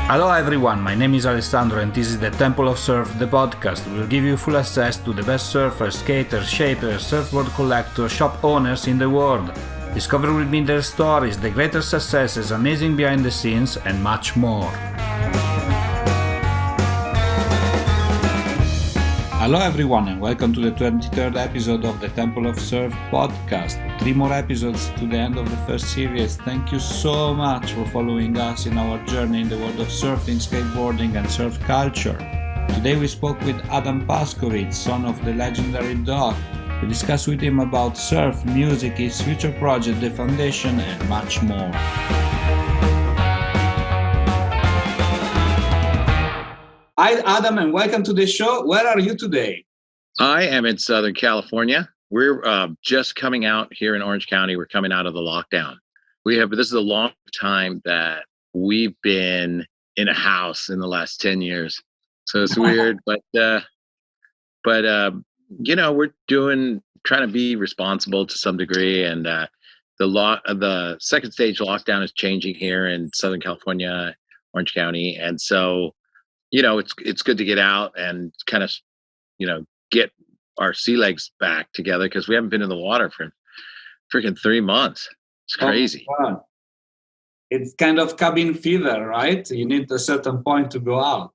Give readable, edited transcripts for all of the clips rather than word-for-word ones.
Hello everyone, my name is Alessandro and this is the Temple of Surf, the podcast. We will give you full access to the best surfers, skaters, shapers, surfboard collectors, shop owners in the world. Discover with me their stories, the greater successes, amazing behind the scenes and much more. Hello everyone and welcome to the 23rd episode of the Temple of Surf podcast. 3 more episodes to the end of the first series. Thank you so much for following us in our journey in the world of surfing, skateboarding and surf culture. Today we spoke with Adam Paskowitz, son of the legendary Doc. We discussed with him about surf, music, his future project, the foundation and much more. Hi Adam and welcome to the show. Where are you today? I am in Southern California. We're just coming out here in Orange County. We're coming out of the lockdown. This is a long time that we've been in a house in the last 10 years. So it's weird, but we're trying to be responsible to some degree. And the second stage lockdown is changing here in Southern California, Orange County. And so, it's good to get out and kind of, get our sea legs back together because we haven't been in the water for freaking 3 months. It's crazy. Oh, wow. It's kind of cabin fever, right? You need a certain point to go out.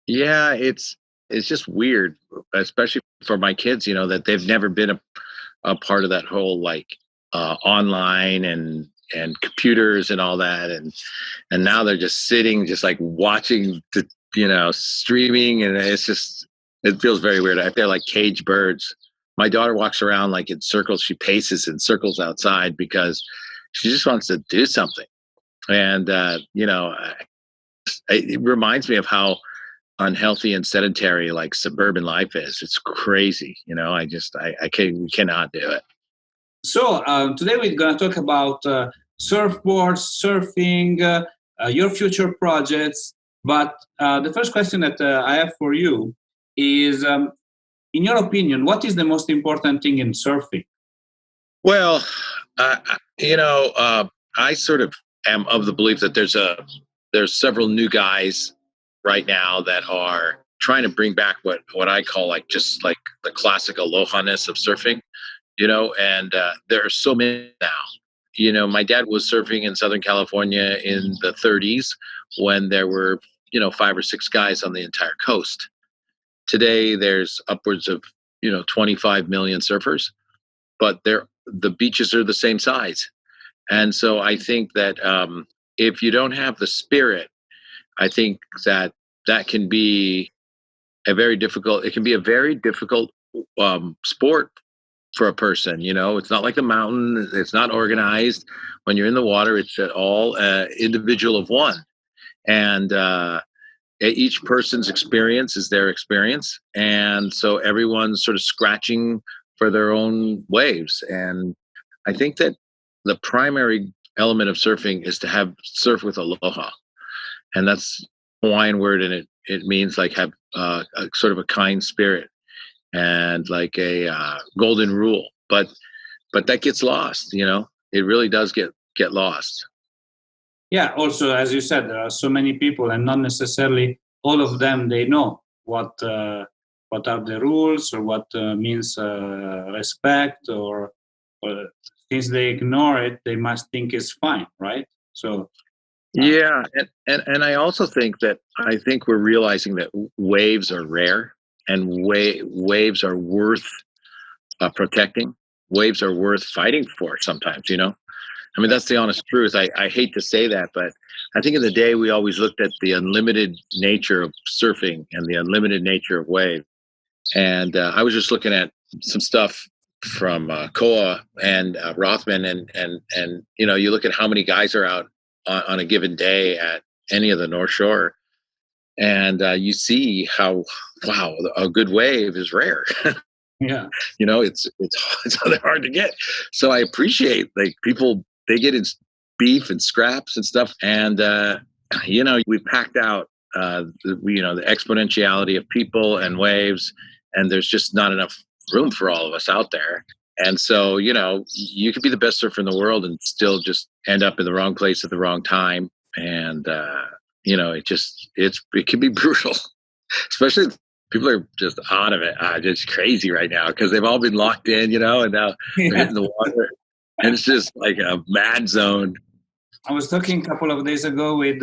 Yeah, it's just weird, especially for my kids, that they've never been a part of that whole online and computers and all that. And now they're just sitting, just like watching the, streaming, and it feels very weird. I feel like caged birds. My daughter walks around like in circles. She paces in circles outside because she just wants to do something. And, it reminds me of how unhealthy and sedentary like suburban life is. It's crazy. We cannot do it. So today we're going to talk about surfboards, surfing, your future projects. But the first question that I have for you is, in your opinion, what is the most important thing in surfing? Well, I sort of am of the belief that there's several new guys right now that are trying to bring back what I call just like the classic aloha-ness of surfing, and there are so many now. My dad was surfing in Southern California in the 30s when there were 5 or 6 guys on the entire coast. Today, there's upwards of 25 million surfers, but the beaches are the same size. And so I think that if you don't have the spirit, I think that can be a very difficult sport for a person. It's not like the mountain. It's not organized. When you're in the water, it's all individual of one. And each person's experience is their experience. And so everyone's sort of scratching for their own waves. And I think that the primary element of surfing is to surf with aloha. And that's a Hawaiian word, and it means like have a sort of a kind spirit and like a golden rule. But that gets lost, it really does get lost. Yeah, also, as you said, there are so many people and not necessarily all of them, they know what are the rules or what means respect, or since they ignore it, they must think it's fine, right? So yeah, and I also think we're realizing that waves are rare and waves are worth protecting. Waves are worth fighting for sometimes, I mean, that's the honest truth. I hate to say that, but I think in the day we always looked at the unlimited nature of surfing and the unlimited nature of wave. And I was just looking at some stuff from Koa and Rothman, and you look at how many guys are out on a given day at any of the North Shore, and you see how a good wave is rare. Yeah, it's hard to get. So I appreciate people. They get in beef and scraps and stuff. And, we packed out, the exponentiality of people and waves, and there's just not enough room for all of us out there. And so, you could be the best surfer in the world and still just end up in the wrong place at the wrong time. And, it can be brutal, especially if people are just out of it. It's crazy right now because they've all been locked in, and now they're Yeah. hitting the water, and it's just like a mad zone. I was talking a couple of days ago with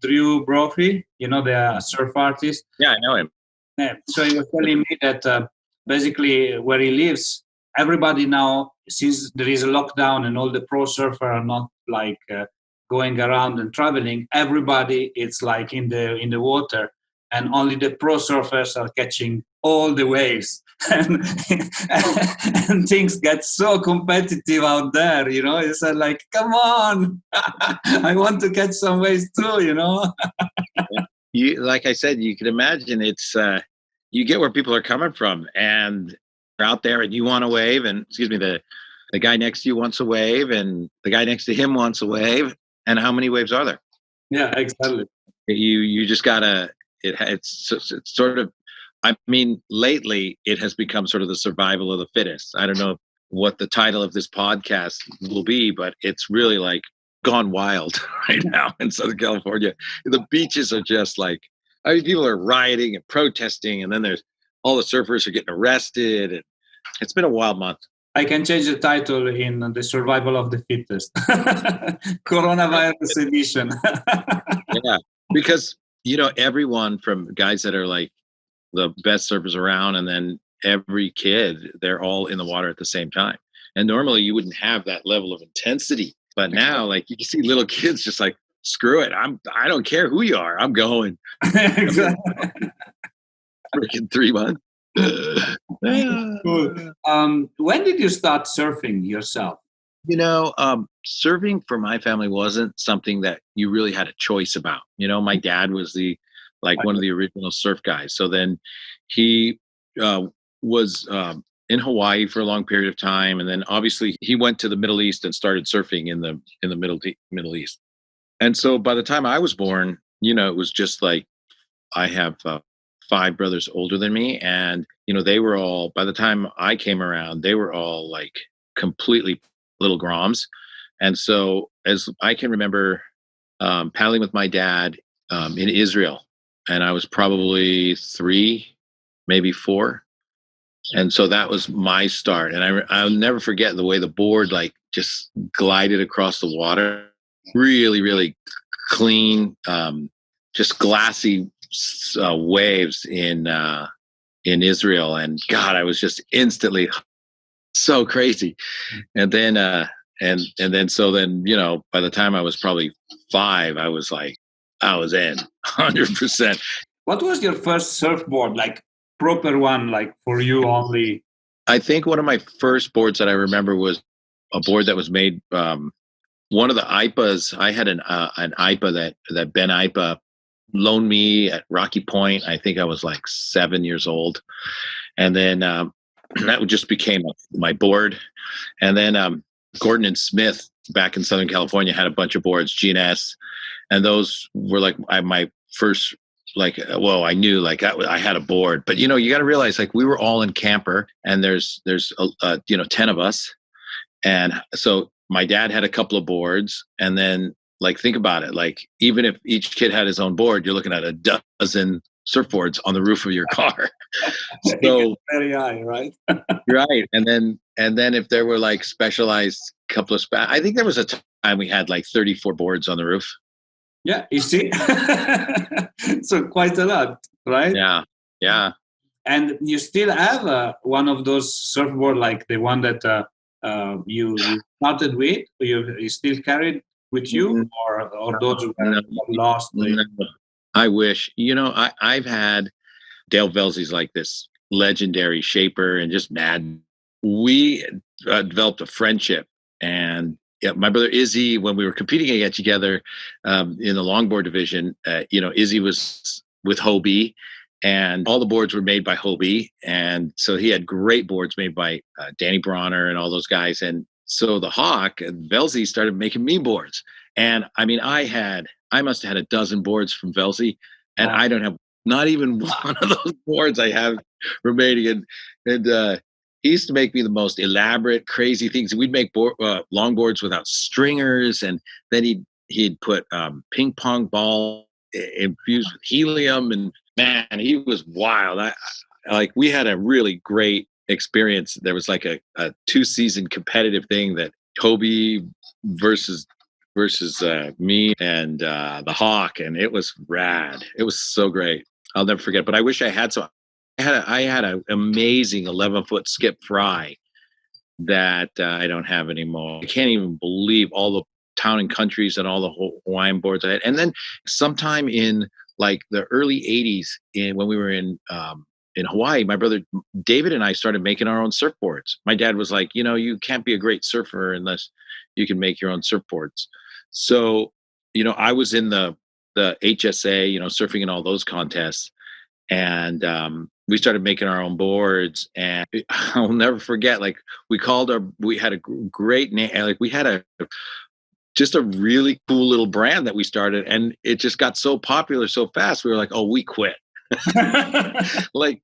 Drew Brophy, the surf artist. Yeah, I know him. Yeah. So he was telling me that basically where he lives, everybody now, since there is a lockdown and all the pro surfer are not like going around and traveling, everybody it's like in the water, and only the pro surfers are catching all the waves. And, and things get so competitive out there, It's like, come on, I want to catch some waves too, You, like I said, you can imagine it's you get where people are coming from, and they're out there, and you want a wave, and excuse me, the guy next to you wants a wave, and the guy next to him wants a wave, and how many waves are there? Yeah, exactly. You just gotta. It's sort of. I mean, lately it has become sort of the survival of the fittest. I don't know what the title of this podcast will be, but it's really like gone wild right now in Southern California. The beaches are just like, I mean, people are rioting and protesting, and then there's all the surfers are getting arrested, and it's been a wild month. I can change the title in the survival of the fittest. Coronavirus edition. Yeah, because everyone from guys that are like the best surfers around, and then every kid, they're all in the water at the same time. And normally you wouldn't have that level of intensity, but now like you can see little kids just like, screw it, I don't care who you are, I'm going. Exactly. Freaking 3 months. Cool. When did you start surfing yourself? Surfing for my family wasn't something that you really had a choice about. My dad was one of the original surf guys. So then he was in Hawaii for a long period of time, and then obviously he went to the Middle East and started surfing in the Middle East. And so by the time I was born, it was just like I have 5 brothers older than me, and they were all, by the time I came around, they were all like completely little groms. And so as I can remember, paddling with my dad in Israel. And I was probably 3, maybe 4. And so that was my start. And I'll never forget the way the board like just glided across the water. Really, really clean, just glassy waves in Israel. And God, I was just instantly so crazy. And then so then, by the time I was probably 5, I was in 100%. What was your first surfboard, like proper one, like for you only? I think one of my first boards that I remember was a board that was made. One of the IPAs, I had an IPA that Ben IPA loaned me at Rocky Point. I think I was like 7 years old. And then that just became my board. And then Gordon and Smith back in Southern California had a bunch of boards, G&S. And those were like my first, I knew I had a board, but you got to realize we were all in camper, and there's 10 of us. And so my dad had a couple of boards, and then think about it. Even if each kid had his own board, you're looking at a dozen surfboards on the roof of your car. So very high, right? Right. And then if there were specialized couple of I think there was a time we had 34 boards on the roof. Yeah, you see? So quite a lot, right? Yeah. And you still have one of those surfboard, like the one that you started with, you still carried with you, or those were lost? No. I wish. I've had Dale Velzy's like this legendary shaper and just mad. We developed a friendship, and my brother Izzy, when we were competing against each other in the longboard division, Izzy was with Hobie, and all the boards were made by Hobie. And so he had great boards made by Danny Bronner and all those guys. And so the Hawk and Velzy started making me boards. And I mean, I must have had a dozen boards from Velzy, and I don't have not even one of those boards I have remaining. And he used to make me the most elaborate, crazy things. We'd make longboards without stringers, and then he'd put ping pong balls infused with helium, and man, he was wild. Like we had a really great experience. There was like a 2-season competitive thing that Hobie versus me and the Hawk, and it was rad. It was so great. I'll never forget. But I wish I had some. I had an amazing 11-foot skip fry that I don't have anymore. I can't even believe all the town and countries and all the Hawaiian boards I had. And then sometime in like the early 80s, when we were in Hawaii, my brother David and I started making our own surfboards. My dad was like, you can't be a great surfer unless you can make your own surfboards. So, I was in the HSA, surfing in all those contests. And we started making our own boards, and I'll never forget, like we had a great name. Like we had just a really cool little brand that we started, and it just got so popular so fast. We were like, oh, we quit. Like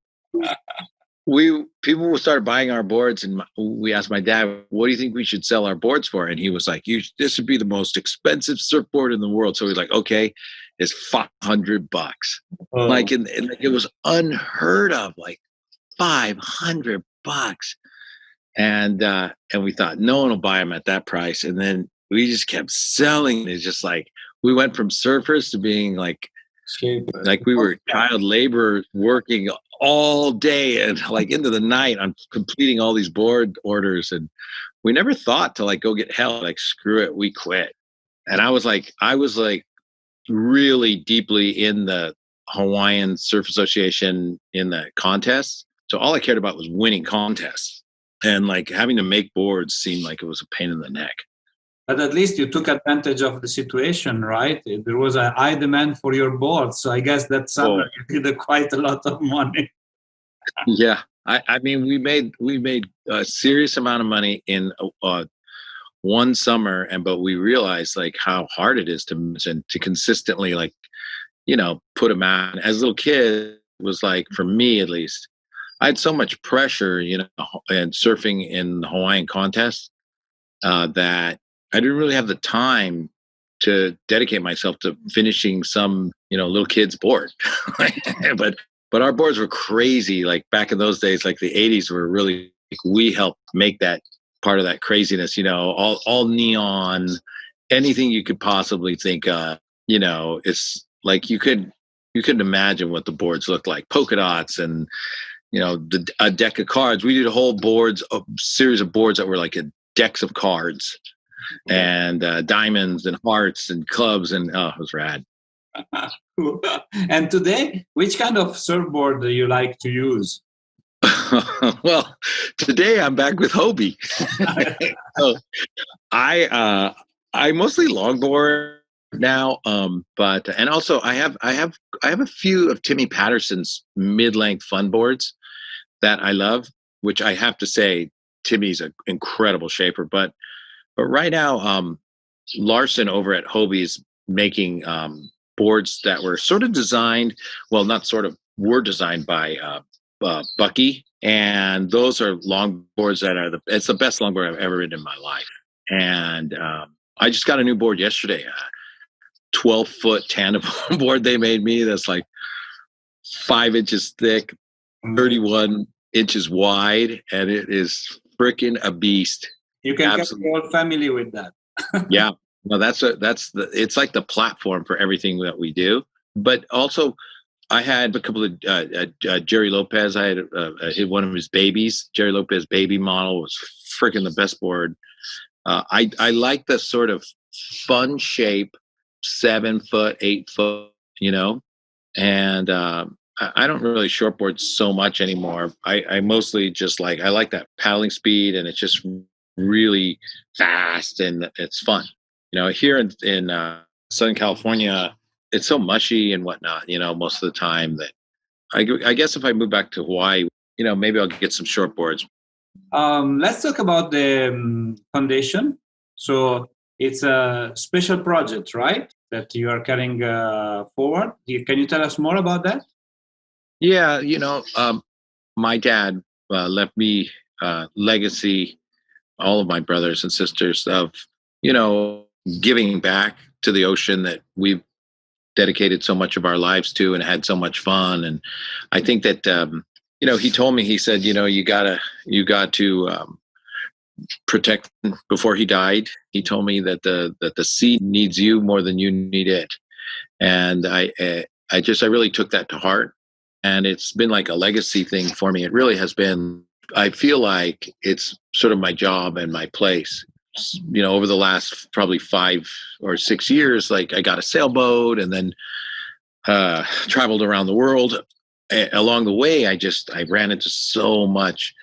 people started buying our boards, and we asked my dad, what do you think we should sell our boards for? And he was like, this would be the most expensive surfboard in the world. So we're like, okay, it's $500. Oh. Like, and it was unheard of, like $500. And we thought no one will buy them at that price. And then we just kept selling. It's just like, we went from surfers to being like we were child labor working all day and like into the night on completing all these board orders. And we never thought to like go get help. Like, screw it, we quit. And I was like really deeply in the Hawaiian Surf Association in the contest. So all I cared about was winning contests, and like having to make boards seemed like it was a pain in the neck. But at least you took advantage of the situation, right? There was a high demand for your boards. So I guess that summer you did quite a lot of money. Yeah. I mean, we made a serious amount of money in one summer, but we realized like how hard it is to consistently like, put them out. As a little kid, it was like, for me at least, I had so much pressure, and surfing in the Hawaiian contest that I didn't really have the time to dedicate myself to finishing some, little kid's board. But our boards were crazy. Like back in those days, like the 80s were really, like, we helped make that part of that craziness, all neon, anything you could possibly think of, it's like you couldn't imagine what the boards looked like. Polka dots and, a deck of cards. We did a series of boards that were like decks of cards and diamonds and hearts and clubs, and it was rad. And today, which kind of surfboard do you like to use? Well, today I'm back with Hobie. So I mostly longboard now, but and also I have a few of Timmy Patterson's mid-length fun boards that I love, which I have to say Timmy's an incredible shaper. But right now, Larson over at Hobie's making boards that were sort of designed, well, not sort of, were designed by Bucky, and those are longboards that it's the best longboard I've ever ridden in my life. And I just got a new board yesterday, a 12-foot tandem board they made me that's like 5 inches thick, 31 inches wide, and it is freaking a beast. You can get the whole family with that. Yeah. No, it's like the platform for everything that we do. But also, I had a couple of Jerry Lopez. I had hit one of his babies. Jerry Lopez baby model was freaking the best board. I like the sort of fun shape, 7 foot, 8 foot, and I don't really shortboard so much anymore. I mostly just I like that paddling speed, and it's just really fast and it's fun. Here in Southern California, it's so mushy and whatnot, most of the time, that I guess if I move back to Hawaii, maybe I'll get some shortboards. Let's talk about the foundation. So it's a special project, right, that you are carrying forward. Can you tell us more about that? Yeah, my dad left me legacy, all of my brothers and sisters, of, giving back to the ocean that we've dedicated so much of our lives to and had so much fun. And I think that, he told me, he said, you got to protect before he died. He told me that the sea needs you more than you need it. And I really took that to heart. And it's been like a legacy thing for me. It really has been. I feel like it's sort of my job and my place. Over the last probably 5 or 6 years, like I got a sailboat and then traveled around the world. Along the way, I ran into so much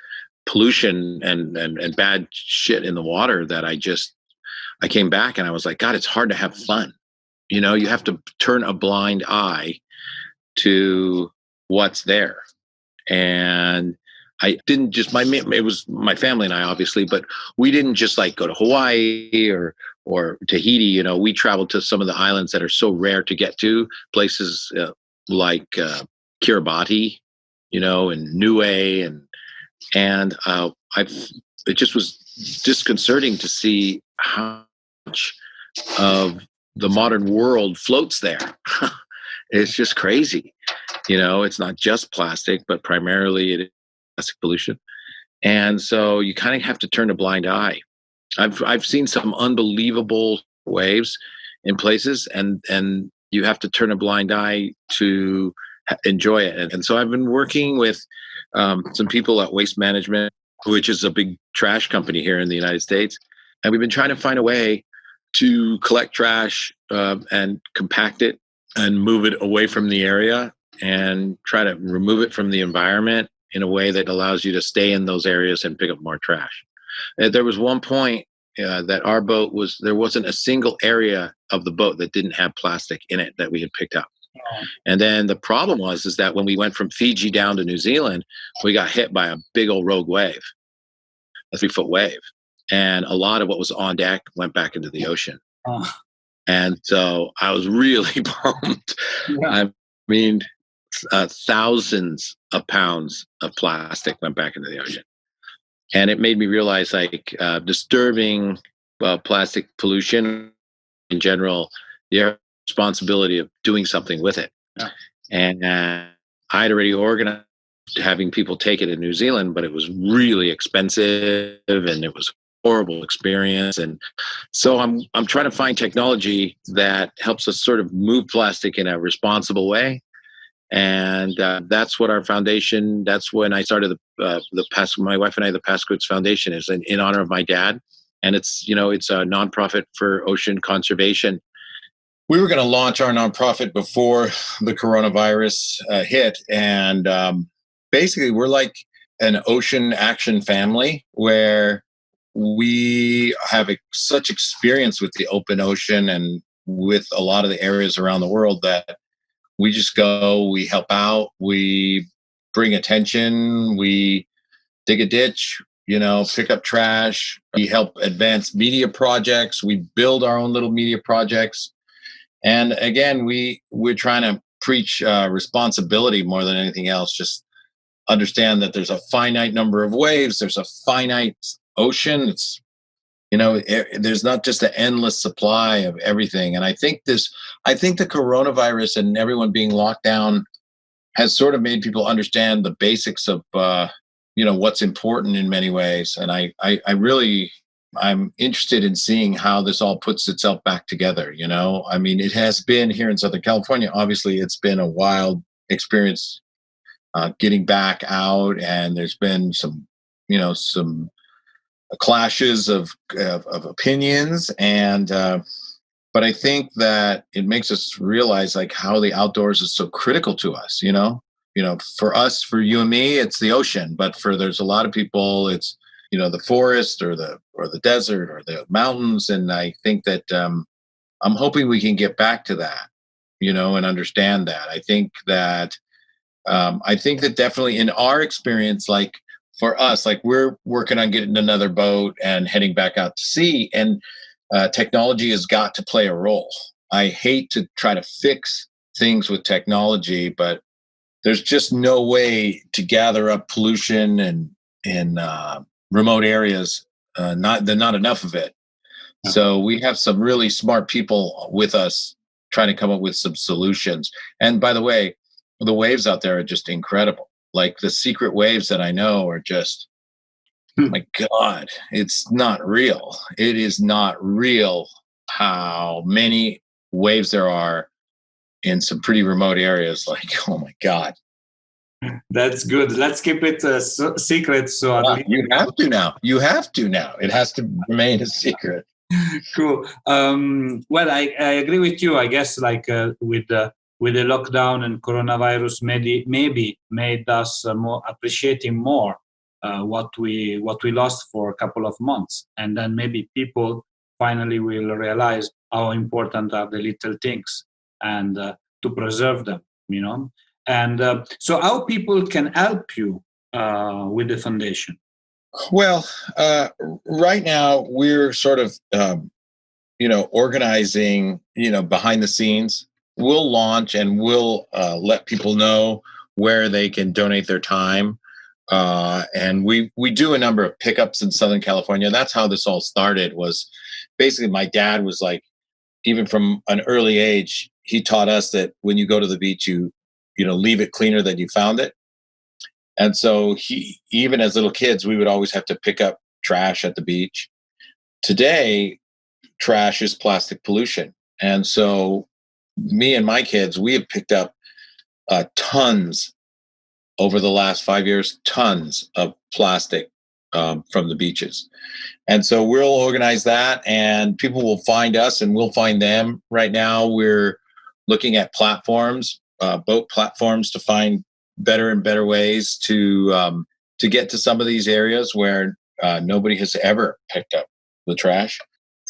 pollution and bad shit in the water that I came back and I was like, God, it's hard to have fun. You have to turn a blind eye to what's there. And I didn't just it was my family and I, obviously, but we didn't just like go to Hawaii or Tahiti. We traveled to some of the islands that are so rare to get to, places like Kiribati, and Niue, and it just was disconcerting to see how much of the modern world floats there. It's just crazy. It's not just plastic, but primarily it is plastic pollution. And so you kind of have to turn a blind eye. I've seen some unbelievable waves in places, and you have to turn a blind eye to enjoy it. And so I've been working with some people at Waste Management, which is a big trash company here in the United States. And we've been trying to find a way to collect trash and compact it and move it away from the area and try to remove it from the environment in a way that allows you to stay in those areas and pick up more trash. There was one point that our boat there wasn't a single area of the boat that didn't have plastic in it that we had picked up. Oh. And then the problem was that when we went from Fiji down to New Zealand, we got hit by a big old rogue wave, a 3-foot wave. And a lot of what was on deck went back into the ocean. Oh. And so I was really bummed. Yeah. I mean, thousands of pounds of plastic went back into the ocean. And it made me realize, like, disturbing plastic pollution in general, the responsibility of doing something with it. Yeah. And I had already organized having people take it in New Zealand, but it was really expensive and it was a horrible experience. And so I'm trying to find technology that helps us sort of move plastic in a responsible way. And that's what our foundation, that's when I started my wife and I, the Paskowitz Foundation, is in honor of my dad. And it's a nonprofit for ocean conservation. We were going to launch our nonprofit before the coronavirus hit. And basically, we're like an ocean action family where we have such experience with the open ocean and with a lot of the areas around the world that we just go, we help out, we bring attention, we dig a ditch, pick up trash, we help advance media projects, we build our own little media projects. And again, we're trying to preach responsibility more than anything else. Just understand that there's a finite number of waves, there's a finite ocean. It's there's not just an endless supply of everything. And I think the coronavirus and everyone being locked down has sort of made people understand the basics of what's important in many ways. And I'm interested in seeing how this all puts itself back together. I mean, it has been here in Southern California. Obviously, it's been a wild experience getting back out, and there's been some clashes of opinions, and but I think that it makes us realize like how the outdoors is so critical to us. For us, for you and me, it's the ocean, but there's a lot of people, it's the forest or the desert or the mountains. And I think that I'm hoping we can get back to that, and understand that. I think that definitely in our experience, like for us, like we're working on getting another boat and heading back out to sea, and technology has got to play a role. I hate to try to fix things with technology, but there's just no way to gather up pollution and in remote areas. Not enough of it. So we have some really smart people with us trying to come up with some solutions. And by the way, the waves out there are just incredible. Like the secret waves that I know are just, my God, it's not real. It is not real how many waves there are in some pretty remote areas. Like, oh my God. That's good. Let's keep it a secret. So at least you have to now. You have to now. It has to remain a secret. Cool. Well, I agree with you. I guess like with the lockdown and coronavirus, maybe made us more appreciating more what we lost for a couple of months, and then maybe people finally will realize how important are the little things and to preserve them. And so how people can help you with the foundation? Well, right now we're sort of, organizing, behind the scenes. We'll launch and we'll let people know where they can donate their time. And we do a number of pickups in Southern California. That's how this all started. Was basically my dad was like, even from an early age, he taught us that when you go to the beach, you leave it cleaner than you found it. And so even as little kids, we would always have to pick up trash at the beach. Today, trash is plastic pollution. And so me and my kids, we have picked up tons over the last 5 years, tons of plastic from the beaches. And so we'll organize that and people will find us and we'll find them. Right now, we're looking at platforms, boat platforms, to find better and better ways to get to some of these areas where nobody has ever picked up the trash.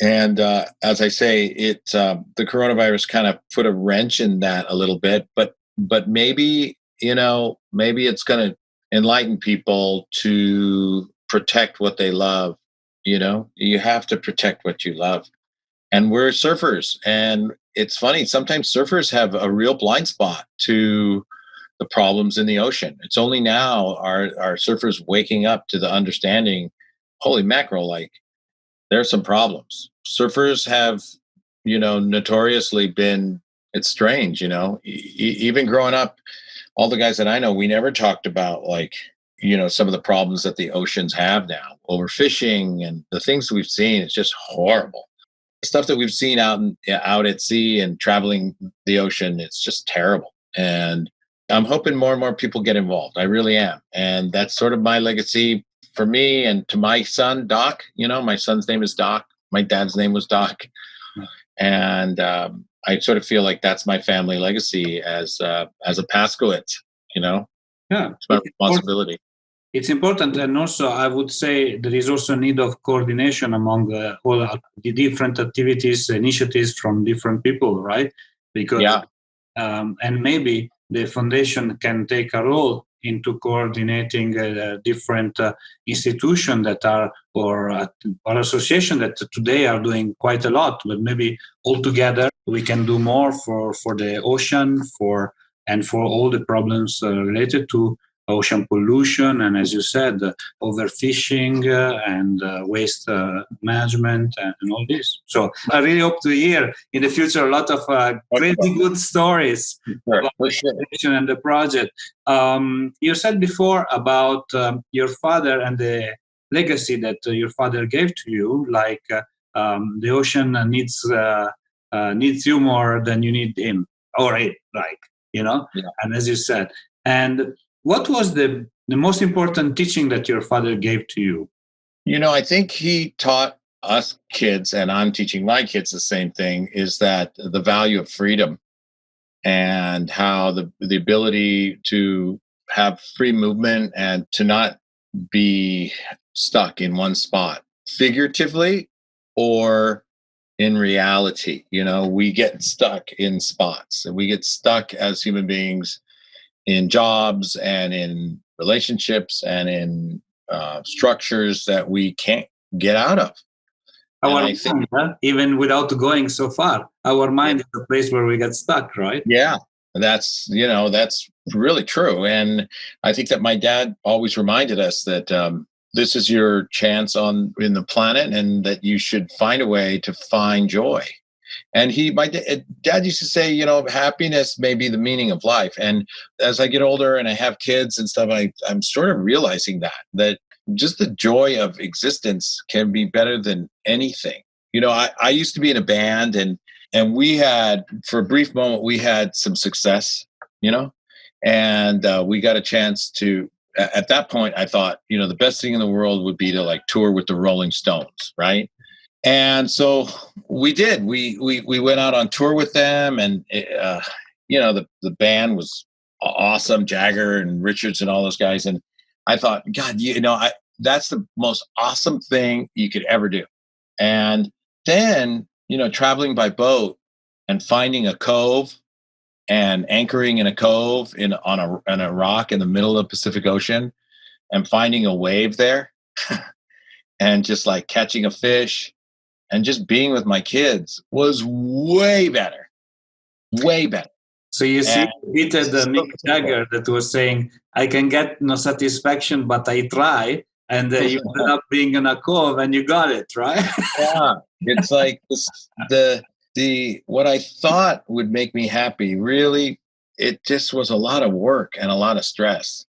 And as I say, the coronavirus kind of put a wrench in that a little bit, but maybe it's going to enlighten people to protect what they love. You have to protect what you love. And we're surfers, and it's funny, sometimes surfers have a real blind spot to the problems in the ocean. It's only now are surfers waking up to the understanding, holy mackerel, like there's some problems. Surfers have, notoriously been, it's strange, even growing up, all the guys that I know, we never talked about like, some of the problems that the oceans have now, overfishing and the things we've seen. It's just horrible. Stuff that we've seen out at sea and traveling the ocean, it's just terrible. And I'm hoping more and more people get involved. I really am. And that's sort of my legacy for me and to my son, Doc. My son's name is Doc. My dad's name was Doc. And I sort of feel like that's my family legacy as a Paskowitz, Yeah. It's my responsibility. It's important. And also, I would say there is also a need of coordination among all the different activities, initiatives from different people, right? Because, and maybe the foundation can take a role into coordinating different institutions that are, or associations that today are doing quite a lot, but maybe all together we can do more for the ocean, for all the problems related to ocean pollution, and as you said, overfishing and waste management and all this. So I really hope to hear in the future a lot of crazy good stories about the ocean and the project. You said before about your father and the legacy that your father gave to you, like the ocean needs you more than you need him or it, and as you said. And what was the most important teaching that your father gave to you? I think he taught us kids, and I'm teaching my kids the same thing, is that the value of freedom and how the ability to have free movement and to not be stuck in one spot, figuratively or in reality. We get stuck in spots, and we get stuck as human beings in jobs and in relationships and in structures that we can't get out of. Our mind, even without going so far, our mind is the place where we get stuck, right? Yeah, that's really true. And I think that my dad always reminded us that this is your chance in the planet, and that you should find a way to find joy. And my dad used to say, happiness may be the meaning of life. And as I get older and I have kids and stuff, I'm sort of realizing that just the joy of existence can be better than anything. I used to be in a band, and we had, for a brief moment, we had some success, and we got a chance to, at that point, I thought, the best thing in the world would be to like tour with the Rolling Stones, right? And so we did. We went out on tour with them, and the band was awesome, Jagger and Richards and all those guys. And I thought, God, that's the most awesome thing you could ever do. And then, traveling by boat and finding a cove and anchoring in a cove on a rock in the middle of the Pacific Ocean and finding a wave there and just like catching a fish and just being with my kids was way better. Way better. So you see, Peter, the Mick Jagger that was saying, I can get no satisfaction, but I try. And you ended up being in a cove and you got it, right? Yeah. It's like what I thought would make me happy, really, it just was a lot of work and a lot of stress.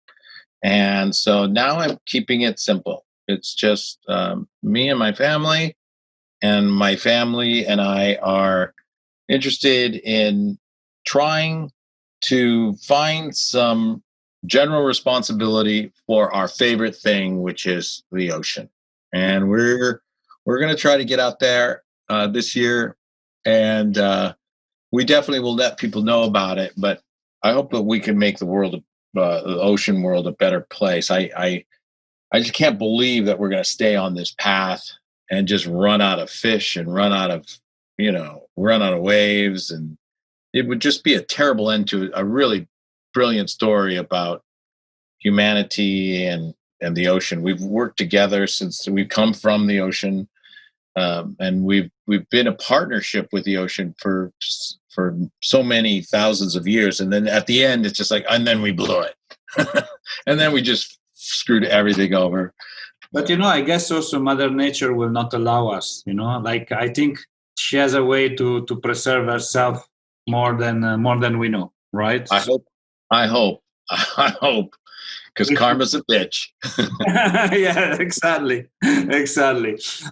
And so now I'm keeping it simple. It's just me and my family. And my family and I are interested in trying to find some general responsibility for our favorite thing, which is the ocean. And we're going to try to get out there this year, and we definitely will let people know about it. But I hope that we can make the ocean world a better place. I just can't believe that we're going to stay on this path and just run out of fish and run out of waves. And it would just be a terrible end to a really brilliant story about humanity and the ocean. We've worked together since we've come from the ocean. And we've been a partnership with the ocean for so many thousands of years. And then at the end, it's just like, and then we blew it. And then we just screwed everything over. But, I guess also Mother Nature will not allow us, like I think she has a way to preserve herself more than we know, right? I hope, because karma's a bitch. Yeah, exactly.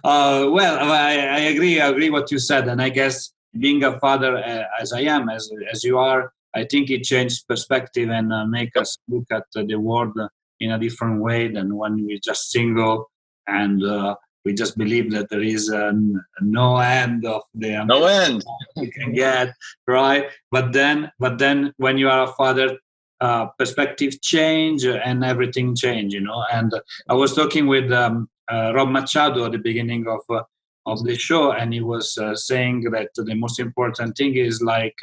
Well, I agree what you said. And I guess being a father, as I am, as you are, I think it changed perspective and make us look at the world in a different way than when we just single and we just believe that there is no end of the no end we can get, right? But then when you are a father, perspective change and everything change, And I was talking with Rob Machado at the beginning of the show, and he was saying that the most important thing is like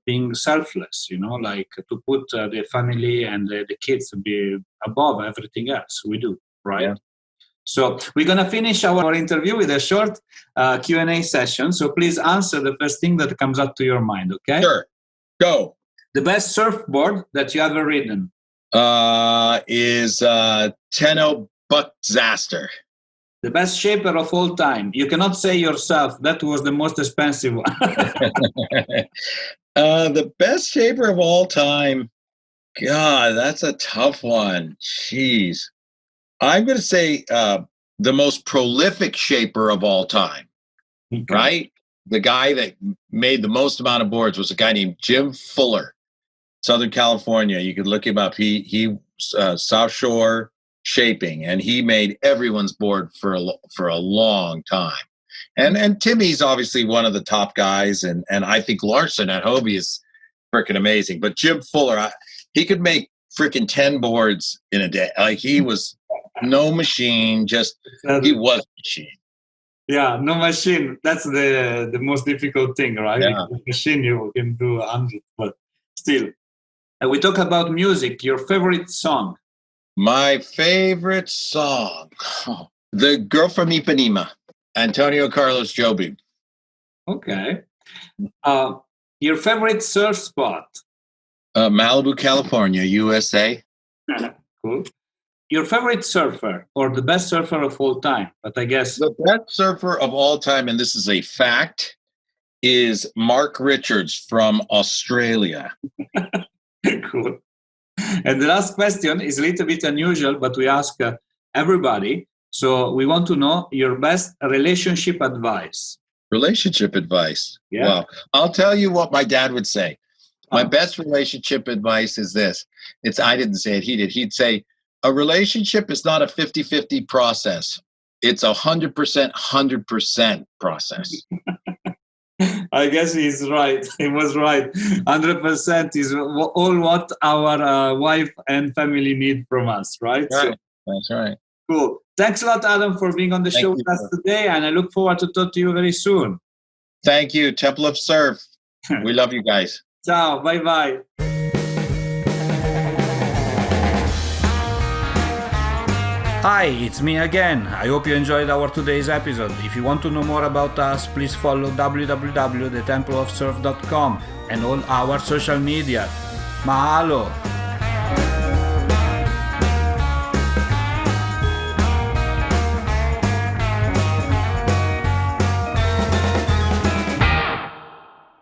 being selfless, like to put the family and the kids to be above everything else we do, right? Yeah. So we're going to finish our interview with a short Q&A session. So please answer the first thing that comes up to your mind, okay? Sure. Go. The best surfboard that you ever ridden? Is Tenno Buckzaster. The best shaper of all time. You cannot say yourself that was the most expensive one. The best shaper of all time. God, that's a tough one. Jeez. I'm going to say the most prolific shaper of all time, okay. Right? The guy that made the most amount of boards was a guy named Jim Fuller, Southern California. You could look him up. He South Shore shaping, and he made everyone's board for a long time. And Timmy's obviously one of the top guys, and I think Larson at Hobie is freaking amazing. But Jim Fuller, he could make freaking 10 boards in a day. Like, he was no machine, just he was a machine. Yeah, no machine. That's the most difficult thing, right? Yeah. With machine, you can do 100, but still. We talk about music. Your favorite song? My favorite song, The Girl from Ipanema, Antonio Carlos Jobim. Okay. Your favorite surf spot? Malibu, California, USA. Cool. Your favorite surfer, or the best surfer of all time? But I guess the best surfer of all time, and this is a fact, is Mark Richards from Australia. Cool. And the last question is a little bit unusual, but we ask everybody. So we want to know your best relationship advice. Relationship advice. Yeah. Wow. I'll tell you what my dad would say. My best relationship advice is this. I didn't say it, he did. He'd say, a relationship is not a 50-50 process. It's 100% process. I guess he's right. He was right. 100% is all what our wife and family need from us, right? Right. That's right. Cool. Thanks a lot, Adam, for being on the show with us today, and I look forward to talk to you very soon. Thank you, Temple of Surf. We love you guys. Ciao. Bye-bye. Hi, it's me again. I hope you enjoyed our today's episode. If you want to know more about us, please follow www.templeofsurf.com and all our social media. Mahalo!